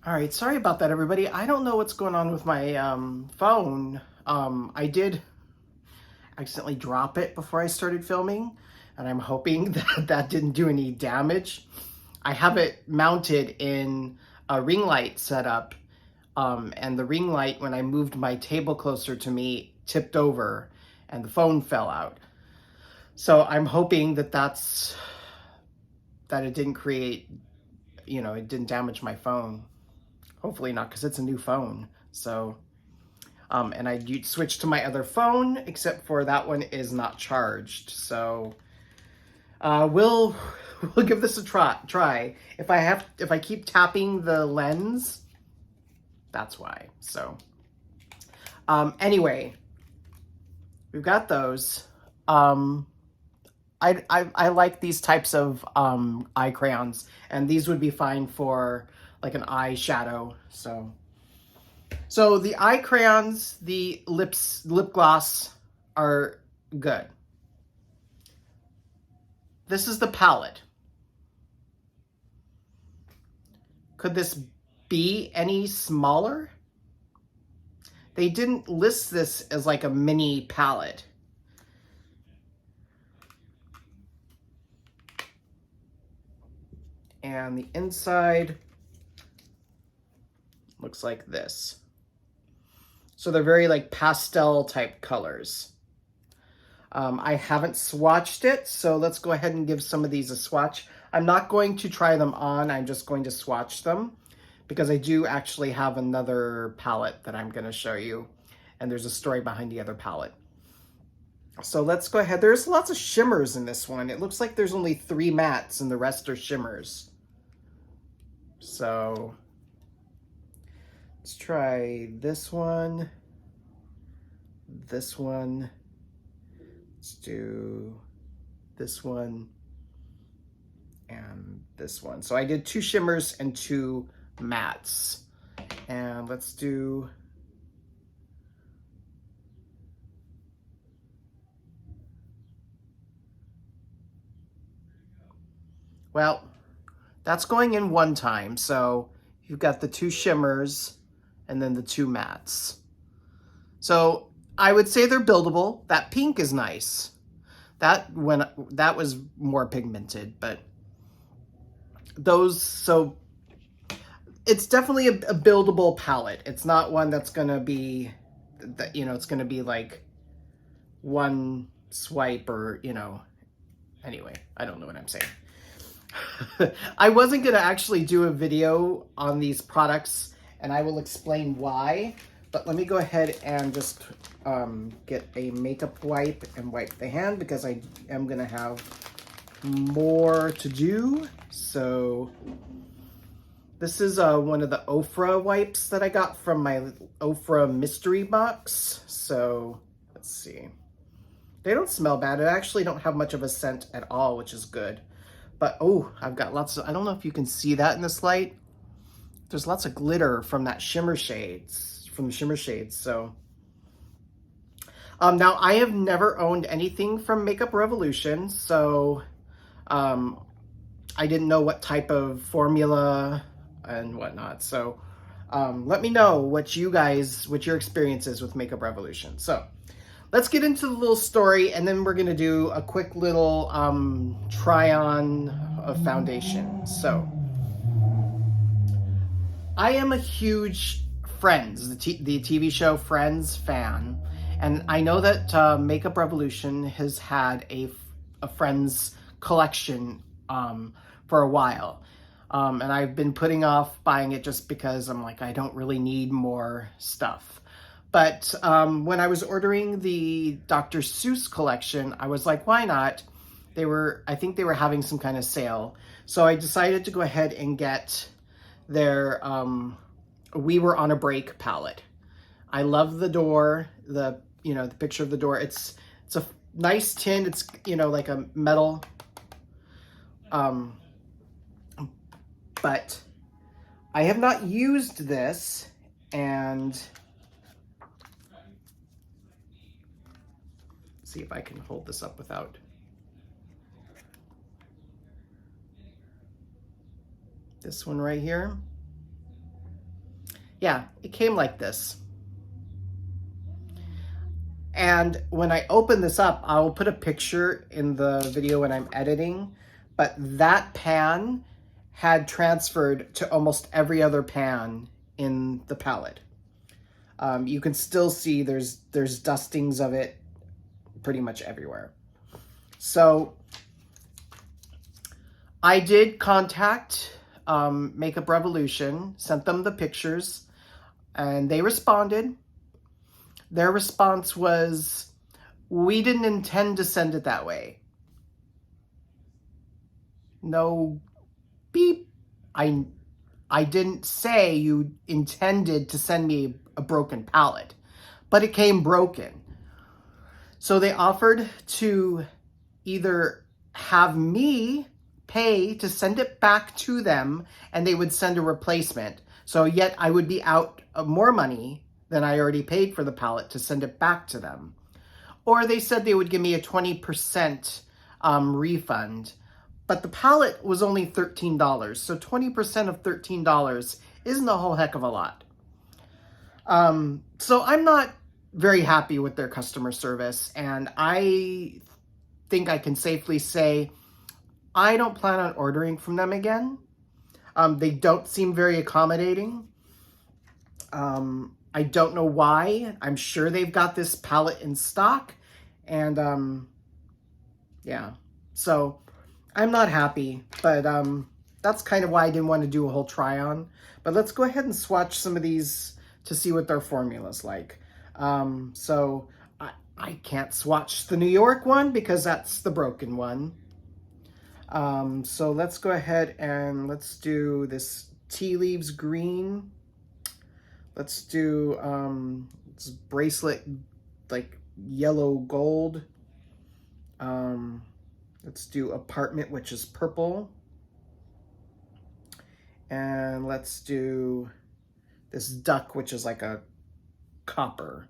All right, sorry about that, everybody. I don't know what's going on with my phone. I did accidentally drop it before I started filming, and I'm hoping that that didn't do any damage. I have it mounted in a ring light setup, and the ring light, when I moved my table closer to me, tipped over, and the phone fell out. So I'm hoping that that it didn't create, it didn't damage my phone. Hopefully not, because it's a new phone. So, and I switched to my other phone, except for that one is not charged. So, we'll give this a try. If I keep tapping the lens, that's why. So, anyway, we've got those. I like these types of eye crayons, and these would be fine for like an eyeshadow. So the eye crayons, the lip gloss are good. This is the palette. Could this be any smaller? They didn't list this as like a mini palette. And the inside looks like this. So they're very like pastel type colors. I haven't swatched it, so let's go ahead and give some of these a swatch. I'm not going to try them on, I'm just going to swatch them because I do actually have another palette that I'm going to show you, and there's a story behind the other palette. So let's go ahead. There's lots of shimmers in this one. It looks like there's only 3 mattes and the rest are shimmers. So let's try this one, let's do this one, and this one. So I did 2 shimmers and 2 mattes. And let's do well, that's going in one time. So you've got the 2 shimmers and then the 2 mattes. So I would say they're buildable. That pink is nice. That was more pigmented, but so it's definitely a buildable palette. It's not one that's gonna be it's gonna be like one swipe or anyway, I don't know what I'm saying. I wasn't gonna actually do a video on these products, and I will explain why, but let me go ahead and just get a makeup wipe and wipe the hand because I am gonna have more to do. So this is one of the Ofra wipes that I got from my Ofra mystery box. So let's see. They don't smell bad. They actually don't have much of a scent at all, which is good. But, oh, I've got lots of, I don't know if you can see that in this light. There's lots of glitter from that shimmer shades, from the shimmer shades. So, now I have never owned anything from Makeup Revolution. So, I didn't know what type of formula and whatnot. So, let me know what your experience is with Makeup Revolution. So, let's get into the little story, and then we're gonna do a quick little try on of foundation. So, I am a huge Friends, the TV show Friends fan, and I know that Makeup Revolution has had a Friends collection for a while, and I've been putting off buying it just because I'm like, I don't really need more stuff. But when I was ordering the Dr. Seuss collection, I was like, why not? I think they were having some kind of sale. So I decided to go ahead and get their We Were on a Break palette. I love the door, the picture of the door. It's a nice tin. It's, like a metal. But I have not used this, and see if I can hold this up without this one right here. Yeah, it came like this. And when I open this up, I will put a picture in the video when I'm editing, but that pan had transferred to almost every other pan in the palette. You can still see there's dustings of it pretty much everywhere. So I did contact Makeup Revolution, sent them the pictures, and they responded. Their response was, "We didn't intend to send it that way." No, beep. I didn't say you intended to send me a broken palette, but it came broken. So they offered to either have me pay to send it back to them and they would send a replacement. So yet I would be out more money than I already paid for the palette to send it back to them. Or they said they would give me a 20% refund. But the palette was only $13. So 20% of $13 isn't a whole heck of a lot. So I'm not very happy with their customer service. And I think I can safely say I don't plan on ordering from them again. They don't seem very accommodating. I don't know why. I'm sure they've got this palette in stock. And yeah, so I'm not happy, but that's kind of why I didn't want to do a whole try on. But let's go ahead and swatch some of these to see what their formula's like. So I can't swatch the New York one because that's the broken one. So let's go ahead and let's do this Tea Leaves Green. Let's do this bracelet, like yellow gold. Let's do Apartment, which is purple. And let's do this Duck, which is like a copper.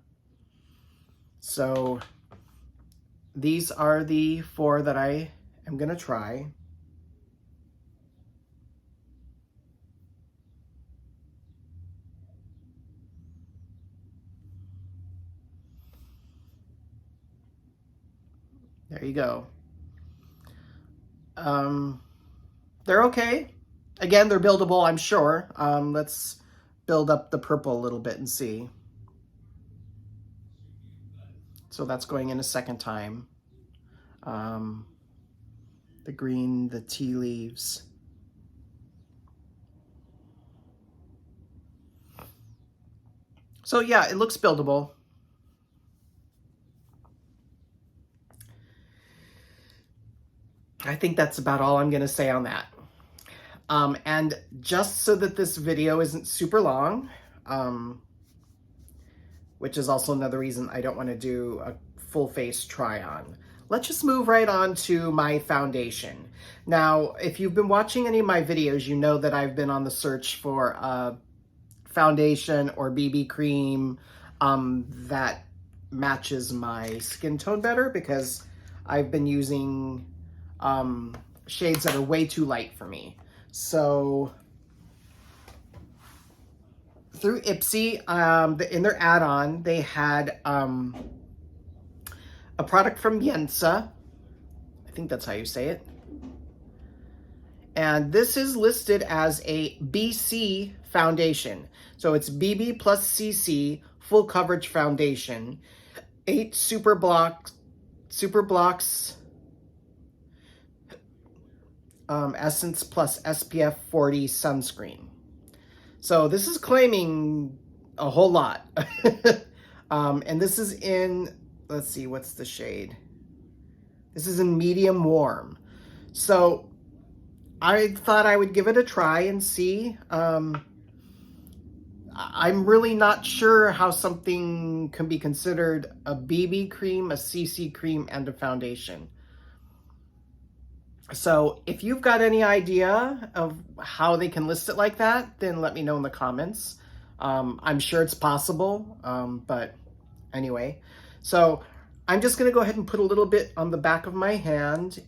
So these are the 4 that I am going to try. There you go. They're okay. Again, they're buildable, I'm sure. Let's build up the purple a little bit and see. So that's going in a second time. The green, the tea leaves. So yeah, it looks buildable. I think that's about all I'm going to say on that. And just so that this video isn't super long, which is also another reason I don't want to do a full face try on, let's just move right on to my foundation. Now, if you've been watching any of my videos, you know that I've been on the search for a foundation or BB cream that matches my skin tone better, because I've been using shades that are way too light for me. So through Ipsy, in their add-on, they had a product from Yensa. I think that's how you say it. And this is listed as a BC foundation. So it's BB plus CC full coverage foundation. 8 super blocks Essence plus SPF 40 sunscreen. So this is claiming a whole lot. And this is in, let's see, what's the shade? This is in medium warm. So I thought I would give it a try and see. I'm really not sure how something can be considered a BB cream, a CC cream, and a foundation. So if you've got any idea of how they can list it like that, then let me know in the comments. I'm sure it's possible, but anyway. So I'm just going to go ahead and put a little bit on the back of my hand.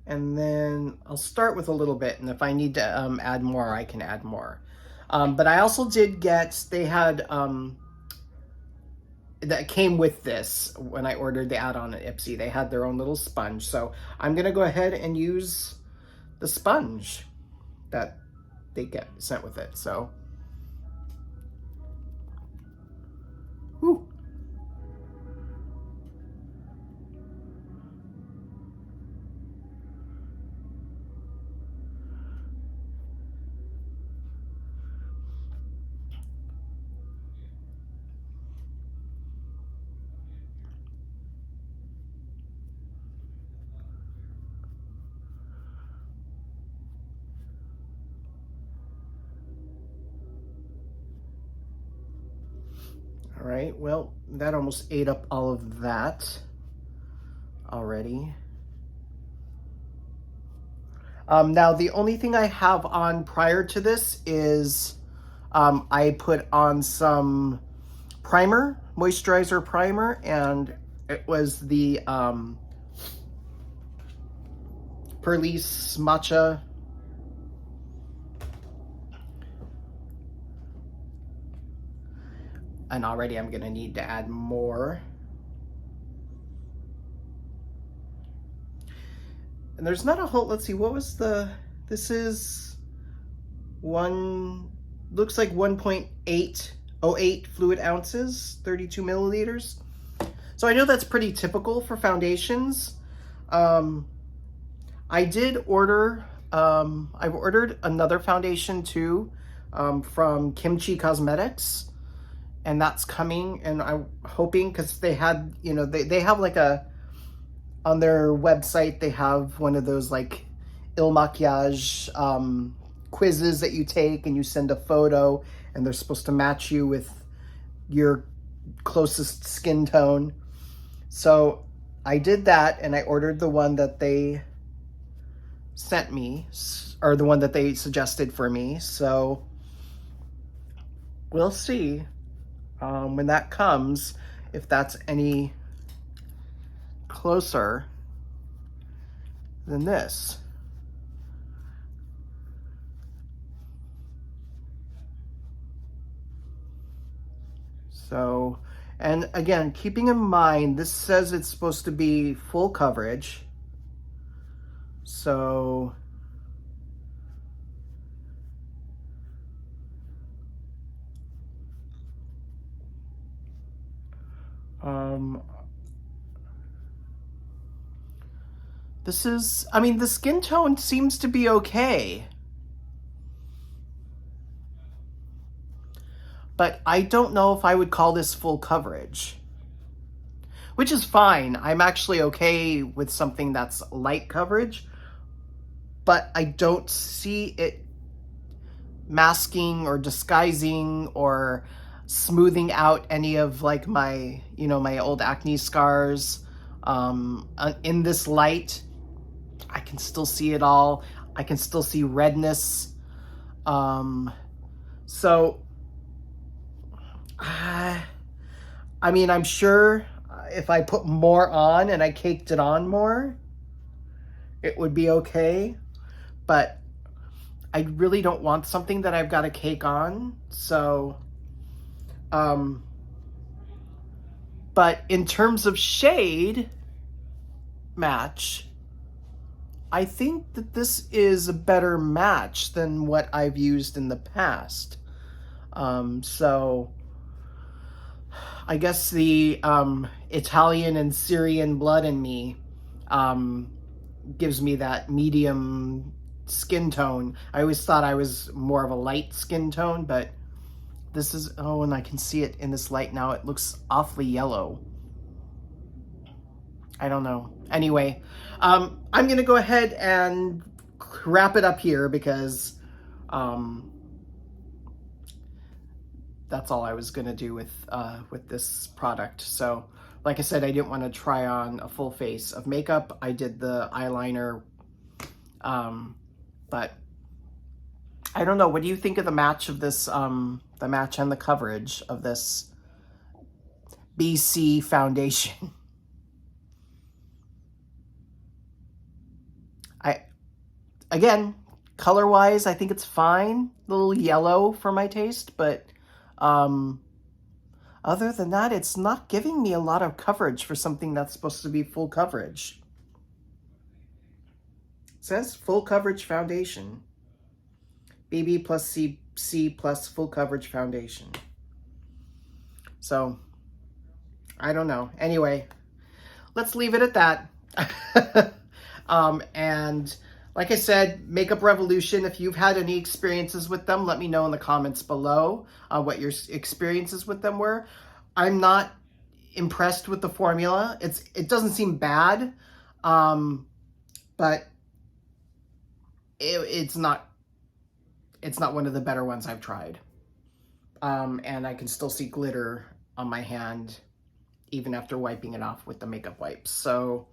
And then I'll start with a little bit, and if I need to add more, I can add more. But I also did get, they had, that came with this when I ordered the add-on at Ipsy. They had their own little sponge. So I'm going to go ahead and use the sponge that they get sent with it. So, whew. All right, well, that almost ate up all of that already. Now, the only thing I have on prior to this is I put on some primer, moisturizer primer, and it was the Perlice Matcha. And already I'm gonna need to add more. And there's not a whole, let's see, what was this is looks like 1.808 fluid ounces, 32 milliliters. So I know that's pretty typical for foundations. I did order, I've ordered another foundation too, from Kimchi Cosmetics. And that's coming, and I'm hoping, because they had, you know, they have like on their website, they have one of those like Il Maquillage quizzes that you take, and you send a photo, and they're supposed to match you with your closest skin tone. So I did that, and I ordered the one that they sent me, or the one that they suggested for me. So we'll see. When that comes, if that's any closer than this. So, and again, keeping in mind, this says it's supposed to be full coverage. So, this is, I mean, the skin tone seems to be okay. But I don't know if I would call this full coverage. Which is fine. I'm actually okay with something that's light coverage. But I don't see it masking or disguising or smoothing out any of like my, you know, my old acne scars. In this light, I can still see it all. I can still see redness. So, I mean, I'm sure if I put more on and I caked it on more, it would be okay. But I really don't want something that I've got to cake on. So, but in terms of shade match, I think that this is a better match than what I've used in the past. So I guess the Italian and Syrian blood in me gives me that medium skin tone. I always thought I was more of a light skin tone, but this is, oh, and I can see it in this light now. It looks awfully yellow. I don't know. Anyway, I'm going to go ahead and wrap it up here because that's all I was going to do with this product. So, like I said, I didn't want to try on a full face of makeup. I did the eyeliner, but I don't know. What do you think of the match of this, the match and the coverage of this BC foundation? again, color-wise, I think it's fine. A little yellow for my taste, but other than that, it's not giving me a lot of coverage for something that's supposed to be full coverage. It says full coverage foundation. BB plus C plus full coverage foundation. So, I don't know. Anyway, let's leave it at that. And like I said, Makeup Revolution, if you've had any experiences with them, let me know in the comments below what your experiences with them were. I'm not impressed with the formula. It doesn't seem bad, but it's not one of the better ones I've tried. And I can still see glitter on my hand even after wiping it off with the makeup wipes. So,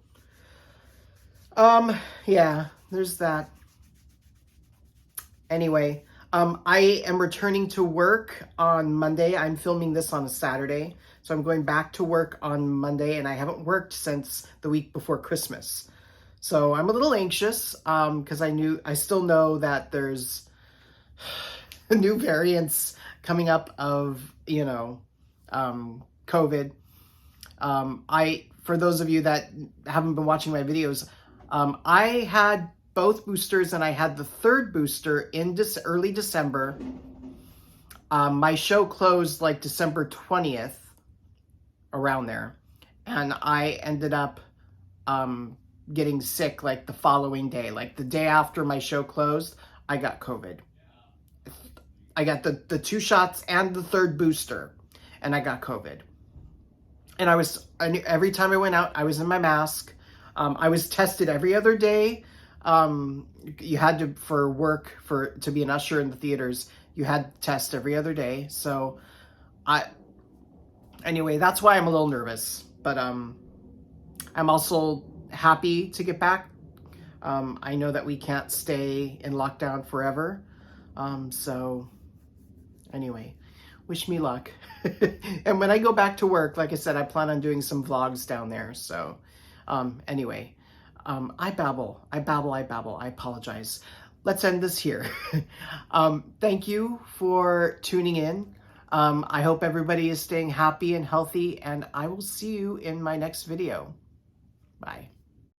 yeah, there's that. Anyway, I am returning to work on Monday. I'm filming this on a Saturday, so I'm going back to work on Monday, and I haven't worked since the week before Christmas. So I'm a little anxious, because I still know that there's new variants coming up of, COVID. For those of you that haven't been watching my videos, I had both boosters, and I had the third booster in early December. My show closed like December 20th, around there, and I ended up getting sick like the following day, like the day after my show closed. I got COVID. I got the 2 shots and the third booster, and I got COVID. And every time I went out, I was in my mask. I was tested every other day. You had to, for work, to be an usher in the theaters, you had to test every other day. So anyway, that's why I'm a little nervous, but I'm also happy to get back. I know that we can't stay in lockdown forever. So anyway, wish me luck. And when I go back to work, like I said, I plan on doing some vlogs down there. So anyway, I babble. I apologize. Let's end this here. Thank you for tuning in. I hope everybody is staying happy and healthy, and I will see you in my next video. Bye.